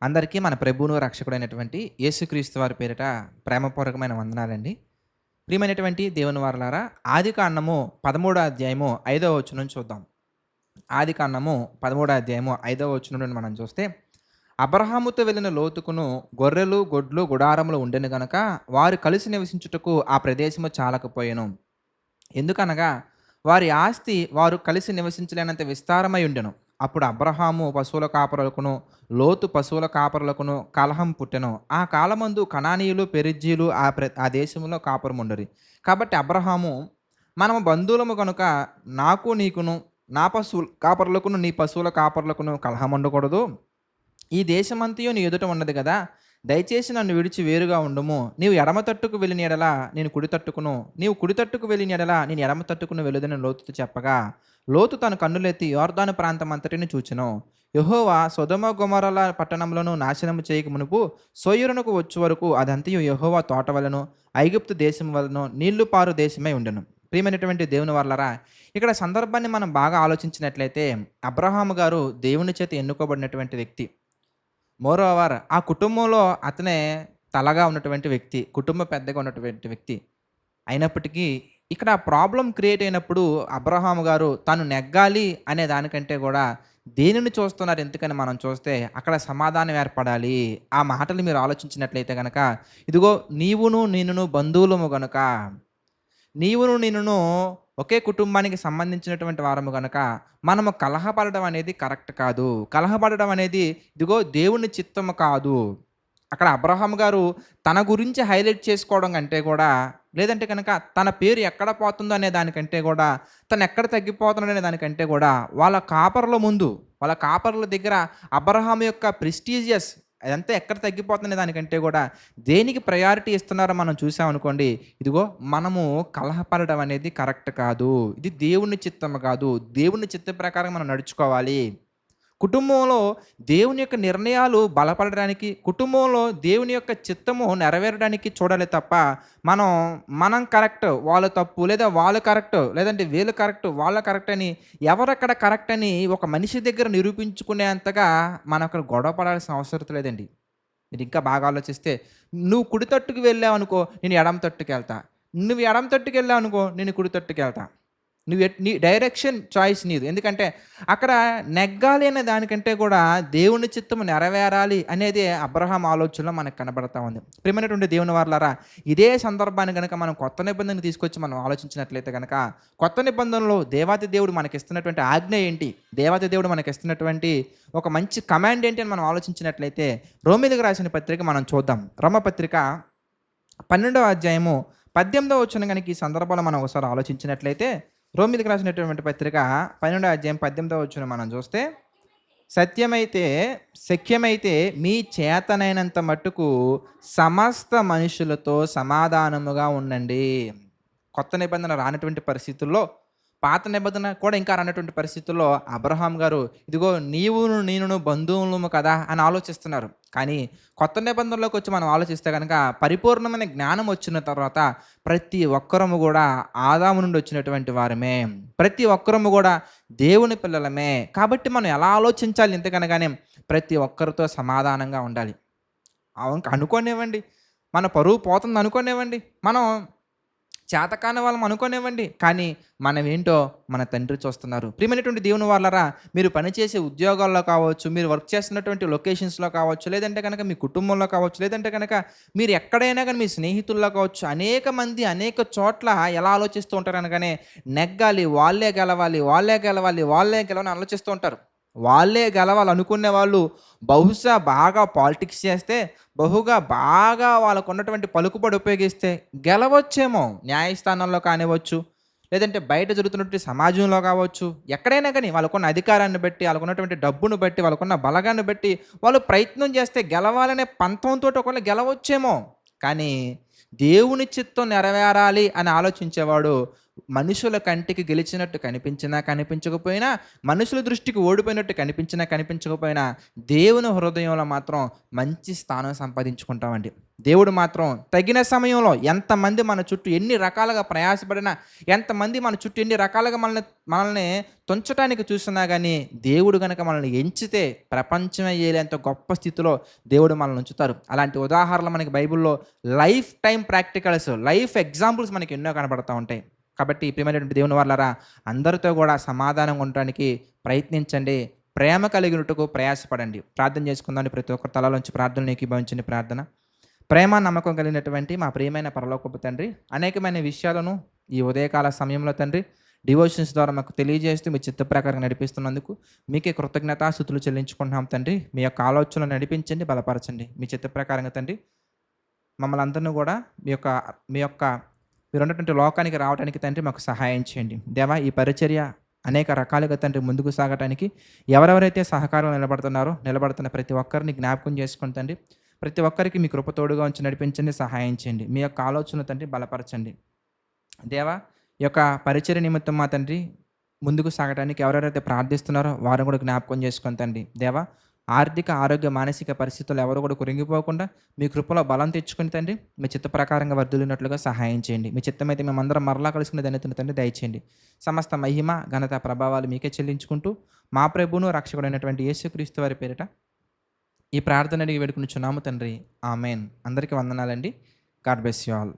అందరికీ మన ప్రభువును, రక్షకుడైనటువంటి యేసుక్రీస్తు వారి పేరిట ప్రేమపూర్వకమైన వందనాలండి. ప్రియమైనటువంటి దేవుని వారలారా, ఆదికాండము 13వ అధ్యాయము 5వ వచనం చూద్దాం. ఆదికాండము 13వ అధ్యాయము 5వ వచనం నుండి మనం చూస్తే, అబ్రహాముతో వెళ్ళిన లోతుకును గొర్రెలు, గొడ్లు, గుడారములు ఉండెను గనక వారు కలిసి నివసించుటకు ఆ ప్రదేశము చాలకపోయెను. ఎందుకనగా వారి ఆస్తి వారు కలిసి నివసించలేనంత విస్తారమై ఉండెను. అప్పుడు అబ్రహాము పశువుల కాపరులకును, లోతు పశువుల కాపరులకును కలహం పుట్టెను. ఆ కాలమందు కనానీయులు, పెరిజ్జీలు ఆ దేశంలో కాపురముండిరి. కాబట్టి అబ్రహాము, మనము బంధువులము గనుక నాకు నీకును, నా పశువుల కాపరులకును నీ పశువుల కాపరులకును కలహం ఉండకూడదు. ఈ దేశమంతయు నీ ఎదుట ఉన్నది గదా! దయచేసి నన్ను విడిచి వేరుగా ఉండుము. నీవు ఎడమ తట్టుకు వెళ్ళిన యెడల నేను కుడి తట్టుకును, నీవు కుడి తట్టుకు వెళ్ళిన యెడల నేను ఎడమ తట్టుకును వెళ్ళుదునని లోతుతో చెప్పగా, లోతు తన కన్నులెత్తి యొర్దాను ప్రాంతమంతటిని చూచెను. యెహోవా సొదొమ గొమొర్రాల పట్టణములను నాశనము చేయక మునుపు సోయరునకు వచ్చు వరకు అదంతయు యెహోవా తోట వలెను, ఐగుప్తు దేశం వలెను నీళ్లు పారు దేశమై ఉండెను. ప్రియమైనటువంటి దేవుని వర్లారా, ఇక్కడ సందర్భాన్ని మనం బాగా ఆలోచించినట్లయితే అబ్రహాము గారు దేవుని చేత ఎన్నుకోబడినటువంటి వ్యక్తి. మోరోవర్ ఆ కుటుంబంలో అతనే తలగా ఉన్నటువంటి వ్యక్తి. కుటుంబ పెద్దగా ఉన్నటువంటి వ్యక్తి. అయినప్పటికీ ఇక్కడ ప్రాబ్లమ్ క్రియేట్ అయినప్పుడు అబ్రహాము గారు తను నెగ్గాలి అనే దానికంటే కూడా దేనిని చూస్తున్నారు ఎందుకని మనం చూస్తే అక్కడ సమాధానం ఏర్పడాలి. ఆ మాటలు మీరు ఆలోచించినట్లయితే గనక, ఇదిగో నీవును నేనును బంధువులము గనుక, నీవును నేనును ఒకే కుటుంబానికి సంబంధించినటువంటి వారము గనక మనము కలహపడడం అనేది కరెక్ట్ కాదు. కలహపడడం అనేది ఇదిగో దేవుని చిత్తము కాదు. అక్కడ అబ్రహాం గారు తన గురించి హైలైట్ చేసుకోవడం కంటే కూడా, లేదంటే కనుక తన పేరు ఎక్కడ పోతుందో అనే దానికంటే కూడా, తను ఎక్కడ తగ్గిపోతున్నాడు అనే దానికంటే కూడా, వాళ్ళ కాపరుల ముందు, వాళ్ళ కాపరుల దగ్గర అబ్రహాం యొక్క ప్రెస్టీజియస్ అదంతా ఎక్కడ తగ్గిపోతుందనే దానికంటే కూడా దేనికి ప్రయారిటీ ఇస్తున్నారో మనం చూసామనుకోండి, ఇదిగో మనము కలహపడడం అనేది కరెక్ట్ కాదు. ఇది దేవుని చిత్తము కాదు. దేవుని చిత్తం ప్రకారం మనం నడుచుకోవాలి. కుటుంబంలో దేవుని యొక్క నిర్ణయాలు బలపడడానికి, కుటుంబంలో దేవుని యొక్క చిత్తము నెరవేరడానికి చూడాలి తప్ప, మనం కరెక్ట్, వాళ్ళు తప్పు, లేదా వాళ్ళు కరెక్ట్, లేదంటే వీళ్ళు కరెక్ట్, వాళ్ళ కరెక్ట్ అని ఎవరక్కడ కరెక్ట్ అని ఒక మనిషి దగ్గర నిరూపించుకునేంతగా మనం అక్కడ గొడవ పడాల్సిన అవసరం లేదండి. మీరు ఇంకా బాగా ఆలోచిస్తే, నువ్వు కుడి తట్టుకు వెళ్ళావనుకో నేను ఎడమ తట్టుకెళ్తా. నువ్వు ఎడమ తట్టుకెళ్ళావనుకో నేను కుడి తట్టుకెళ్తా. నీ డైరెక్షన్ చాయిస్ నీది. ఎందుకంటే అక్కడ నెగ్గాలి అనే దానికంటే కూడా దేవుని చిత్తము నెరవేరాలి అనేదే అబ్రహాం ఆలోచనలో మనకు కనబడతా ఉంది. ప్రియమైనటువంటి దేవుని వారలారా, ఇదే సందర్భాన్ని కనుక మనం కొత్త నిబంధనకు తీసుకొచ్చి మనం ఆలోచించినట్లయితే కనుక, కొత్త నిబంధనలో దేవాతి దేవుడు మనకిస్తున్నటువంటి ఆజ్ఞ ఏంటి, దేవాతి దేవుడు మనకిస్తున్నటువంటి ఒక మంచి కమాండ్ ఏంటి అని మనం ఆలోచించినట్లయితే, రోమీయులకు రాసిన పత్రిక మనం చూద్దాం. రోమపత్రిక 12వ అధ్యాయము 18వ వచనం కనుక ఈ సందర్భంలో మనం ఒకసారి ఆలోచించినట్లయితే, రోమీయులకు రాసినటువంటి పత్రిక 12వ అధ్యాయం 18వ వచనం మనం చూస్తే, శక్యమైతే మీ చేతనైనంత మట్టుకు సమస్త మనుషులతో సమాధానముగా ఉండండి. కొత్త నిబంధన రానటువంటి పరిస్థితుల్లో, పాత నిబంధన కూడా ఇంకా రానటువంటి పరిస్థితుల్లో అబ్రహాం గారు ఇదిగో నీవును నేనును బంధువులము కదా అని ఆలోచిస్తున్నారు. కానీ కొత్త నిబంధనలోకి వచ్చి మనం ఆలోచిస్తే కనుక, పరిపూర్ణమైన జ్ఞానం వచ్చిన తర్వాత ప్రతి ఒక్కరము కూడా ఆదాము నుండి వచ్చినటువంటి వారమే, ప్రతి ఒక్కరము కూడా దేవుని పిల్లలమే. కాబట్టి మనం ఎలా ఆలోచించాలి ఇంతకనగానే, ప్రతి ఒక్కరితో సమాధానంగా ఉండాలి. అనుకోనివ్వండి, మన పరువు పోతుంది అనుకోనివ్వండి, మనం చేతకాని వాళ్ళం అనుకోనివ్వండి, కానీ మనమేంటో మన తండ్రి చూస్తున్నారు. ప్రియమైనటువంటి దేవుని వాళ్ళరా, మీరు పనిచేసే ఉద్యోగాల్లో కావచ్చు, మీరు వర్క్ చేస్తున్నటువంటి లొకేషన్స్లో కావచ్చు, లేదంటే కనుక మీ కుటుంబంలో కావచ్చు, లేదంటే కనుక మీరు ఎక్కడైనా కానీ మీ స్నేహితుల్లో కావచ్చు, అనేక మంది అనేక చోట్ల ఎలా ఆలోచిస్తూ ఉంటారు అనగానే, నెగ్గాలి, వాళ్ళే గెలవాలి, వాళ్ళే గెలవాలి, వాళ్ళే గెలవని ఆలోచిస్తూ ఉంటారు. వాళ్ళే గెలవాలనుకునే వాళ్ళు బహుశా బాగా పాలిటిక్స్ చేస్తే, బాగా వాళ్ళకు ఉన్నటువంటి పలుకుబడి ఉపయోగిస్తే గెలవచ్చేమో. న్యాయస్థానంలో కానివ్వచ్చు, లేదంటే బయట జరుగుతున్నటువంటి సమాజంలో కావచ్చు, ఎక్కడైనా కానీ వాళ్ళకున్న అధికారాన్ని బట్టి, వాళ్ళకున్నటువంటి డబ్బును బట్టి, వాళ్ళకున్న బలగాన్ని బట్టి వాళ్ళు ప్రయత్నం చేస్తే గెలవాలనే పంతంతో ఒకవేళ గెలవచ్చేమో. కానీ దేవుని చిత్తం నెరవేరాలి అని ఆలోచించేవాడు మనుషుల కంటికి గెలిచినట్టు కనిపించినా కనిపించకపోయినా, మనుషుల దృష్టికి ఓడిపోయినట్టు కనిపించినా కనిపించకపోయినా, దేవుని హృదయంలో మాత్రం మంచి స్థానం సంపాదించుకుంటామండి. దేవుడు మాత్రం తగిన సమయంలో ఎంతమంది మన చుట్టూ ఎన్ని రకాలుగా ప్రయాసపడినా, ఎంతమంది మన చుట్టూ ఎన్ని రకాలుగా మనల్ని తుంచటానికి చూసినా గానీ, దేవుడు గనక మనల్ని ఎంచితే ప్రపంచమే ఏలేంత గొప్ప స్థితిలో దేవుడు మనల్ని ఉంచుతారు. అలాంటి ఉదాహరణలు మనకి బైబిల్‌లో life time practicals, life examples మనకి ఎన్నో కనబడతా ఉంటాయి. కాబట్టి ప్రియమైనటువంటి దేవుని వాళ్ళారా, అందరితో కూడా సమాధానంగా ఉండటానికి ప్రయత్నించండి. ప్రేమ కలిగినట్టుకు ప్రయాసపడండి. ప్రార్థన చేసుకుందాం. ప్రతి ఒక్కరి తలలోంచి ప్రార్థనలు ఏకీభవించండి. ప్రార్థన. ప్రేమ నమ్మకం కలిగినటువంటి మా ప్రియమైన పరలోకపు తండ్రి, అనేకమైన విషయాలను ఈ ఉదయకాల సమయంలో తండ్రి డివోషన్స్ ద్వారా మాకు తెలియజేస్తూ మీ చిత్త ప్రకారం నడిపిస్తున్నందుకు మీకే కృతజ్ఞతాస్తుతులు చెల్లించుకుంటున్నాం తండ్రి. మీ యొక్క ఆలోచనలు నడిపించండి, బలపరచండి. మీ చిత్త ప్రకారంగా తండ్రి మమ్మల్ని అందరిని కూడా మీ యొక్క మీరున్నటువంటి లోకానికి రావడానికి తండ్రి మాకు సహాయం చేయండి. దేవా, ఈ పరిచర్య అనేక రకాలుగా తండ్రి ముందుకు సాగటానికి ఎవరెవరైతే సహకారం నిలబడుతున్న ప్రతి ఒక్కరిని జ్ఞాపకం చేసుకోండి తండ్రి. ప్రతి ఒక్కరికి మీ కృప తోడుగా ఉంచి నడిపించండి, సహాయం చేయండి. మీ యొక్క ఆలోచనలు తండ్రి బలపరచండి. దేవా, ఈ యొక్క పరిచర్య నిమిత్తం మా తండ్రి ముందుకు సాగటానికి ఎవరెవరైతే ప్రార్థిస్తున్నారో వారిని కూడా జ్ఞాపకం చేసుకోండి తండ్రి. దేవా, ఆర్థిక, ఆరోగ్య, మానసిక పరిస్థితులు ఎవరు కూడా కురింగిపోకుండా మీ కృపలో బలం తెచ్చుకుని తండ్రి మీ చిత్త ప్రకారంగా వర్ధిల్లినట్లుగా సహాయం చేయండి. మీ చిత్తమైతే మేమందరం మరలా కలుసుకునే ధన్యతను తండ్రి దయచేయండి. సమస్త మహిమ, ఘనత, ప్రభావాలు మీకే చెల్లించుకుంటూ మా ప్రభువును రక్షకుడైనటువంటి యేసుక్రీస్తు వారి పేరిట ఈ ప్రార్థన అడిగి వేడుకొనుచున్నాము తండ్రి. ఆమెన్. అందరికీ వందనాలండి. God bless you all.